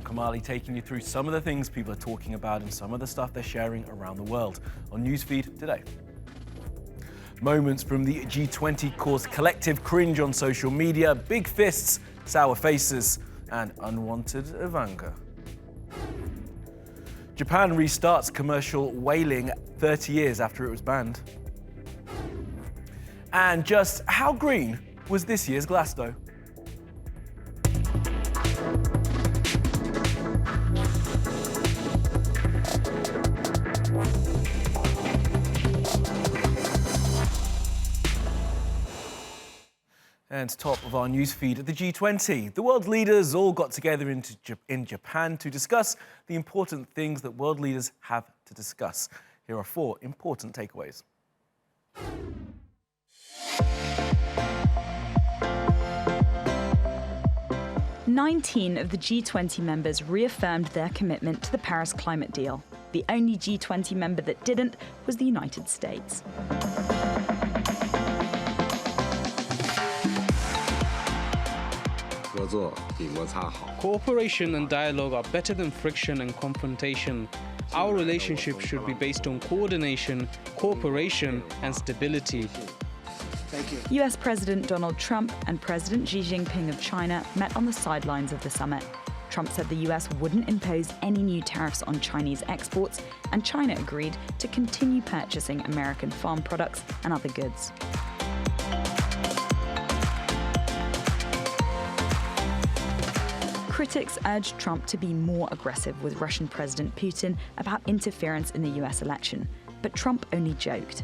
Kamali, taking you through some of the things people are talking about and some of the stuff they're sharing around the world on Newsfeed today. Moments from the G20 caused collective cringe on social media, big fists, sour faces, and unwanted Ivanka. Japan restarts commercial whaling 30 years after it was banned. And just how green was this year's Glasto? And top of our newsfeed at the G20. The world leaders all got together in Japan to discuss the important things that world leaders have to discuss. Here are 4 important takeaways. "19 of the G20 members reaffirmed their commitment to the Paris climate deal. The only G20 member that didn't was the United States. Cooperation and dialogue are better than friction and confrontation. Our relationship should be based on coordination, cooperation, and stability." Thank you. US President Donald Trump and President Xi Jinping of China met on the sidelines of the summit. Trump said the US wouldn't impose any new tariffs on Chinese exports, and China agreed to continue purchasing American farm products and other goods. Critics urged Trump to be more aggressive with Russian President Putin about interference in the US election, but Trump only joked.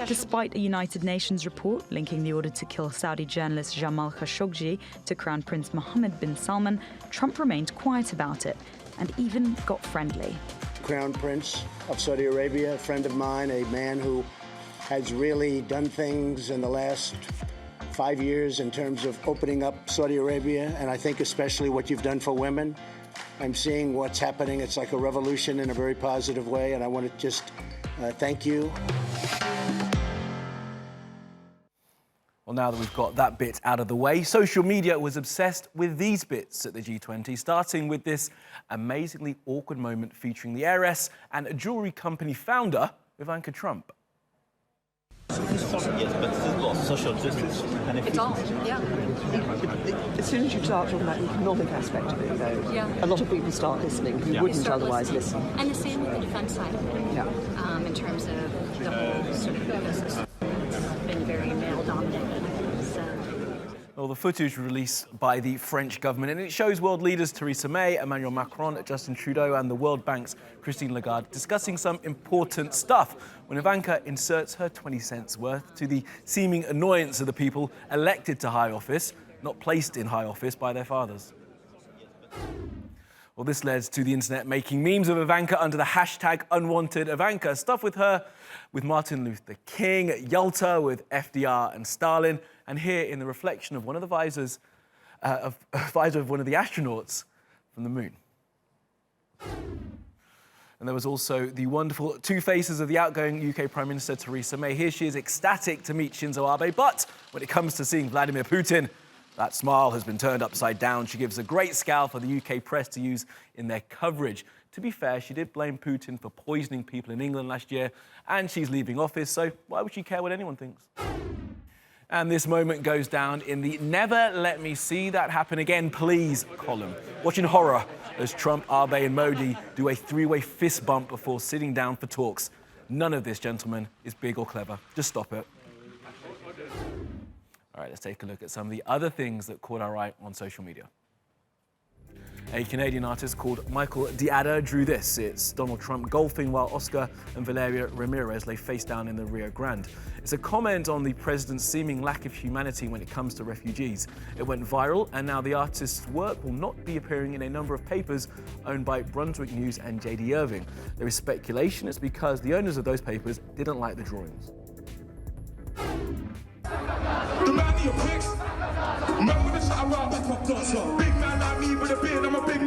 Despite a United Nations report linking the order to kill Saudi journalist Jamal Khashoggi to Crown Prince Mohammed bin Salman, Trump remained quiet about it and even got friendly. Crown Prince of Saudi Arabia, a friend of mine, a man who has really done things in the last 5 years in terms of opening up Saudi Arabia, and I think especially what you've done for women. I'm seeing what's happening. It's like a revolution in a very positive way, and I want to just thank you. Well, now that we've got that bit out of the way, social media was obsessed with these bits at the G20, starting with this amazingly awkward moment featuring the heiress and a jewelry company founder, Ivanka Trump. Yes, but this is lost social justice. And if it's all, yeah. As soon as you start talking about the economic aspect of it, though, a lot of people start listening who wouldn't otherwise listen. And the same with the defense side of it. Yeah. In terms of the whole sort of business. It's been very male-dominated. Well, the footage released by the French government, and it shows world leaders Theresa May, Emmanuel Macron, Justin Trudeau, and the World Bank's Christine Lagarde discussing some important stuff when Ivanka inserts her 20 cents worth to the seeming annoyance of the people elected to high office, not placed in high office by their fathers. Well, this led to the internet making memes of Ivanka under the hashtag #UnwantedIvanka. Stuff with her, with Martin Luther King, Yalta with FDR and Stalin, and here in the reflection of one of the visor of one of the astronauts from the moon. And there was also the wonderful 2 faces of the outgoing UK Prime Minister Theresa May. Here she is ecstatic to meet Shinzo Abe, but when it comes to seeing Vladimir Putin, that smile has been turned upside down. She gives a great scowl for the UK press to use in their coverage. To be fair, she did blame Putin for poisoning people in England last year, and she's leaving office, so why would she care what anyone thinks? And this moment goes down in the "Never let me see that happen again, please" column. Watching horror as Trump, Abe and Modi do a 3-way fist bump before sitting down for talks. None of this, gentlemen, is big or clever. Just stop it. All right, let's take a look at some of the other things that caught our eye on social media. A Canadian artist called Michael Diada drew this. It's Donald Trump golfing while Oscar and Valeria Ramirez lay face down in the Rio Grande. It's a comment on the president's seeming lack of humanity when it comes to refugees. It went viral, and now the artist's work will not be appearing in a number of papers owned by Brunswick News and J.D. Irving. There is speculation it's because the owners of those papers didn't like the drawings. Remember the shot I robbed like my daughter. Big man like me with a beard, I'm a big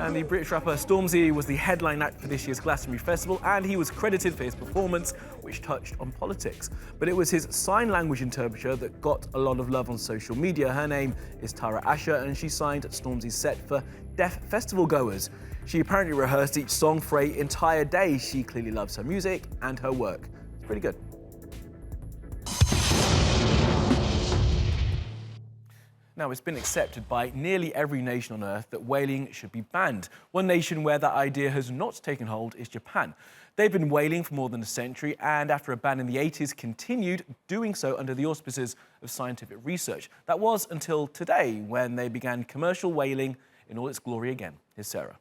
And the British rapper Stormzy was the headline act for this year's Glastonbury Festival, and he was credited for his performance, which touched on politics. But it was his sign language interpreter that got a lot of love on social media. Her name is Tara Asher, and she signed Stormzy's set for deaf festival goers. She apparently rehearsed each song for an entire day. She clearly loves her music and her work. It's pretty good. Now, it's been accepted by nearly every nation on Earth that whaling should be banned. One nation where that idea has not taken hold is Japan. They've been whaling for more than a century, and after a ban in the 80s, continued doing so under the auspices of scientific research. That was until today, when they began commercial whaling in all its glory again. Here's Sarah.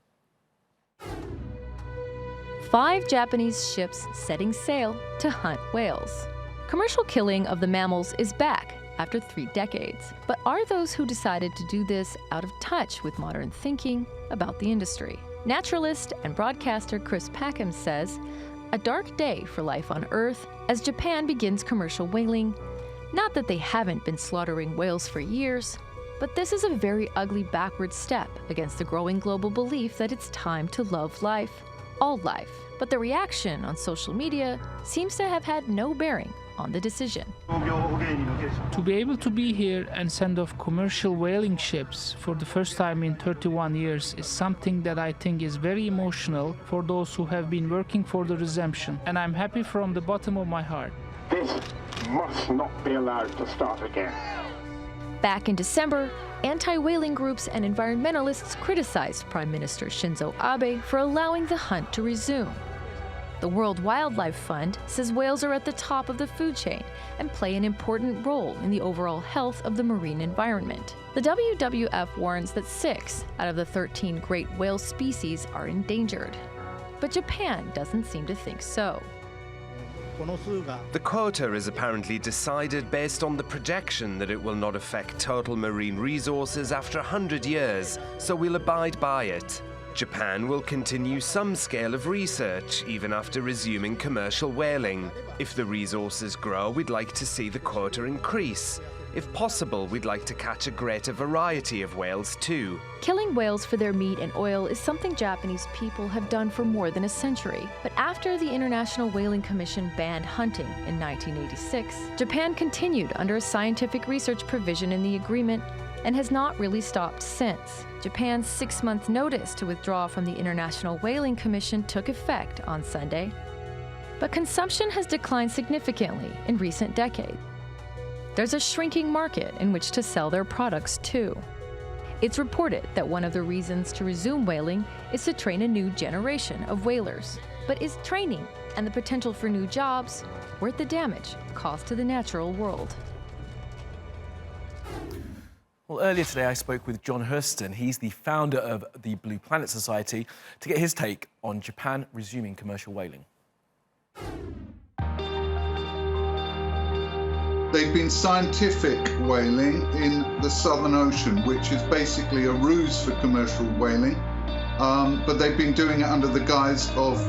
5 Japanese ships setting sail to hunt whales. Commercial killing of the mammals is back after 3 decades. But are those who decided to do this out of touch with modern thinking about the industry? Naturalist and broadcaster Chris Packham says, a dark day for life on Earth as Japan begins commercial whaling. Not that they haven't been slaughtering whales for years, but this is a very ugly backward step against the growing global belief that it's time to love life, all life. But the reaction on social media seems to have had no bearing on the decision. To be able to be here and send off commercial whaling ships for the first time in 31 years is something that I think is very emotional for those who have been working for the resumption, and I'm happy from the bottom of my heart. This must not be allowed to start again. Back in December, anti-whaling groups and environmentalists criticized Prime Minister Shinzo Abe for allowing the hunt to resume. The World Wildlife Fund says whales are at the top of the food chain and play an important role in the overall health of the marine environment. The WWF warns that 6 out of the 13 great whale species are endangered. But Japan doesn't seem to think so. The quota is apparently decided based on the projection that it will not affect total marine resources after 100 years, so we'll abide by it. Japan will continue some scale of research even after resuming commercial whaling. If the resources grow, we'd like to see the quota increase. If possible, we'd like to catch a greater variety of whales too. Killing whales for their meat and oil is something Japanese people have done for more than a century. But after the International Whaling Commission banned hunting in 1986, Japan continued under a scientific research provision in the agreement and has not really stopped since. Japan's 6-month notice to withdraw from the International Whaling Commission took effect on Sunday. But consumption has declined significantly in recent decades. There's a shrinking market in which to sell their products too. It's reported that one of the reasons to resume whaling is to train a new generation of whalers. But is training and the potential for new jobs worth the damage caused to the natural world? Well, earlier today I spoke with John Hurston. He's the founder of the Blue Planet Society, to get his take on Japan resuming commercial whaling. They've been scientific whaling in the Southern Ocean, which is basically a ruse for commercial whaling, but they've been doing it under the guise of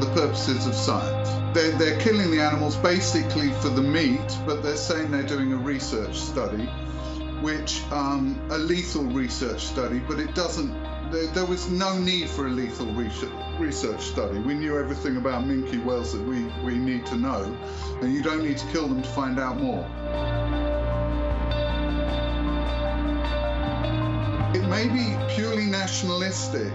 the purposes of science. They're killing the animals basically for the meat, but they're saying they're doing a research study, which a lethal research study, but it doesn't. There was no need for a lethal research study. We knew everything about minke whales that we need to know, and you don't need to kill them to find out more. It may be purely nationalistic.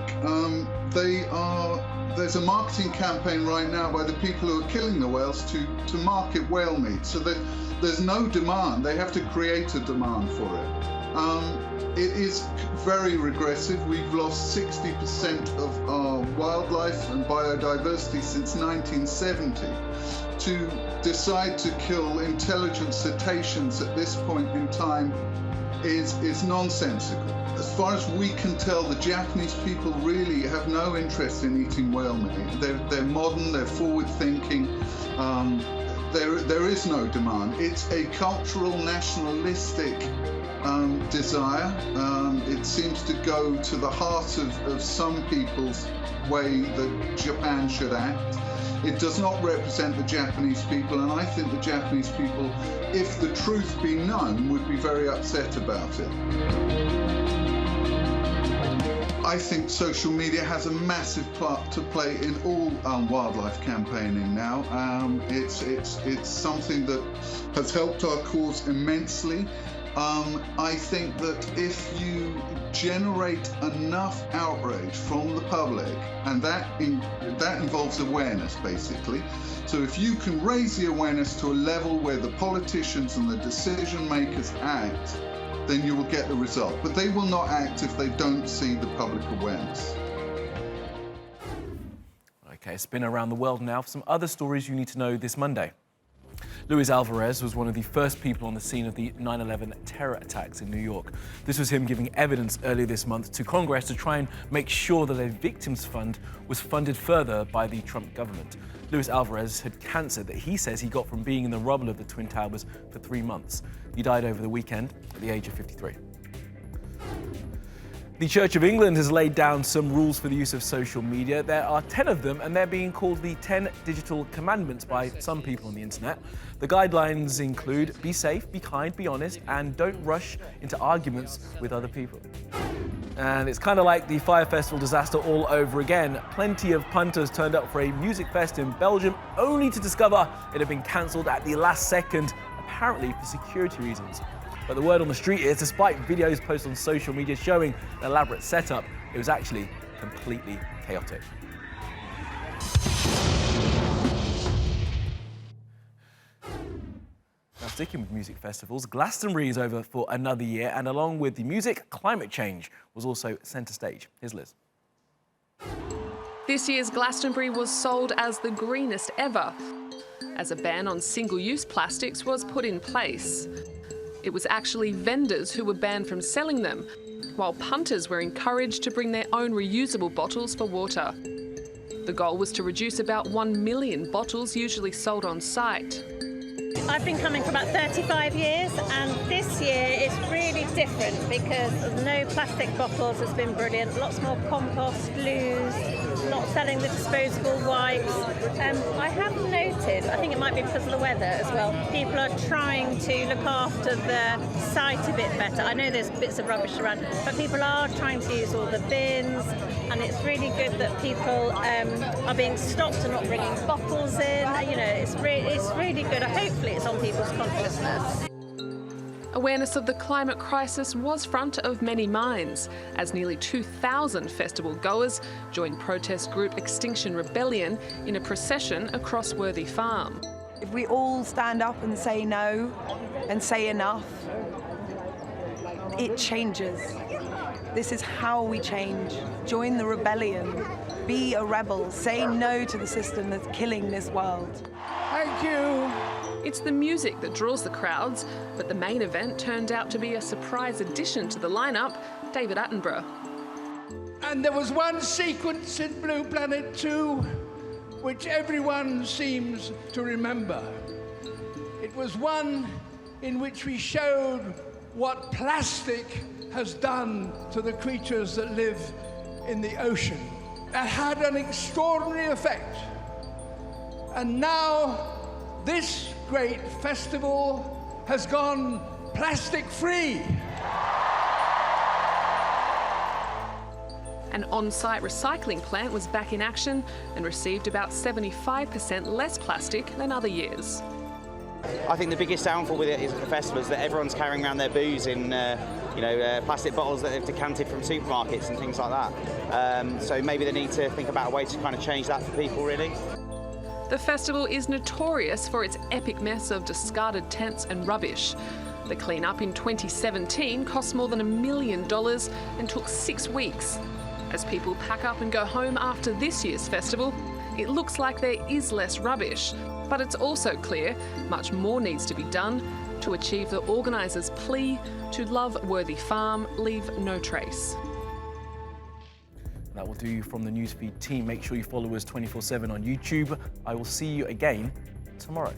There's a marketing campaign right now by the people who are killing the whales to market whale meat, so that there's no demand. They have to create a demand for it. It is very regressive. We've lost 60% of our wildlife and biodiversity since 1970. To decide to kill intelligent cetaceans at this point in time is nonsensical. As far as we can tell, the Japanese people really have no interest in eating whale meat. They're modern, they're forward-thinking. There is no demand. It's a cultural, nationalistic desire. It seems to go to the heart of some people's way that Japan should act. It does not represent the Japanese people, and I think the Japanese people, if the truth be known, would be very upset about it. I think social media has a massive part to play in all wildlife campaigning now. It's something that has helped our cause immensely. I think that if you generate enough outrage from the public, and that involves awareness basically, so if you can raise the awareness to a level where the politicians and the decision makers act, then you will get the result. But they will not act if they don't see the public awareness. Okay, spin around the world now for some other stories you need to know this Monday. Luis Alvarez was one of the first people on the scene of the 9/11 terror attacks in New York. This was him giving evidence earlier this month to Congress to try and make sure that a victims fund was funded further by the Trump government. Luis Alvarez had cancer that he says he got from being in the rubble of the Twin Towers for 3 months. He died over the weekend at the age of 53. The Church of England has laid down some rules for the use of social media. There are 10 of them, and they're being called the 10 Digital Commandments by some people on the internet. The guidelines include be safe, be kind, be honest, and don't rush into arguments with other people. And it's kind of like the Fire Festival disaster all over again. Plenty of punters turned up for a music fest in Belgium, only to discover it had been cancelled at the last second, apparently for security reasons. But the word on the street is, despite videos posted on social media showing an elaborate setup, it was actually completely chaotic. Now, sticking with music festivals, Glastonbury is over for another year, and along with the music, climate change was also centre stage. Here's Liz. This year's Glastonbury was sold as the greenest ever, as a ban on single-use plastics was put in place. It was actually vendors who were banned from selling them, while punters were encouraged to bring their own reusable bottles for water. The goal was to reduce about 1 million bottles usually sold on site. I've been coming for about 35 years, and this year it's really different because no plastic bottles has been brilliant. Lots more compost, glues, not selling the disposable wipes. I have noted, I think it might be because of the weather as well, people are trying to look after the site a bit better. I know there's bits of rubbish around, but people are trying to use all the bins, and it's really good that people are being stopped and not bringing bottles in. You know, it's really good. Hopefully it's on people's consciousness. Awareness of the climate crisis was front of many minds, as nearly 2,000 festival goers joined protest group Extinction Rebellion in a procession across Worthy Farm. If we all stand up and say no and say enough, it changes. This is how we change. Join the rebellion. Be a rebel. Say no to the system that's killing this world. Thank you. It's the music that draws the crowds, but the main event turned out to be a surprise addition to the lineup, David Attenborough. And there was one sequence in Blue Planet 2 which everyone seems to remember. It was one in which we showed what plastic has done to the creatures that live in the ocean. That had an extraordinary effect. And now this great festival has gone plastic-free. An on-site recycling plant was back in action and received about 75% less plastic than other years. I think the biggest downfall with it is the festival is that everyone's carrying around their booze in plastic bottles that they've decanted from supermarkets and things like that. So maybe they need to think about a way to kind of change that for people, really. The festival is notorious for its epic mess of discarded tents and rubbish. The clean-up in 2017 cost more than $1 million and took 6 weeks. As people pack up and go home after this year's festival, it looks like there is less rubbish, but it's also clear much more needs to be done to achieve the organisers' plea to love Worthy Farm, leave no trace. That will do you from the Newsfeed team. Make sure you follow us 24/7 on YouTube. I will see you again tomorrow.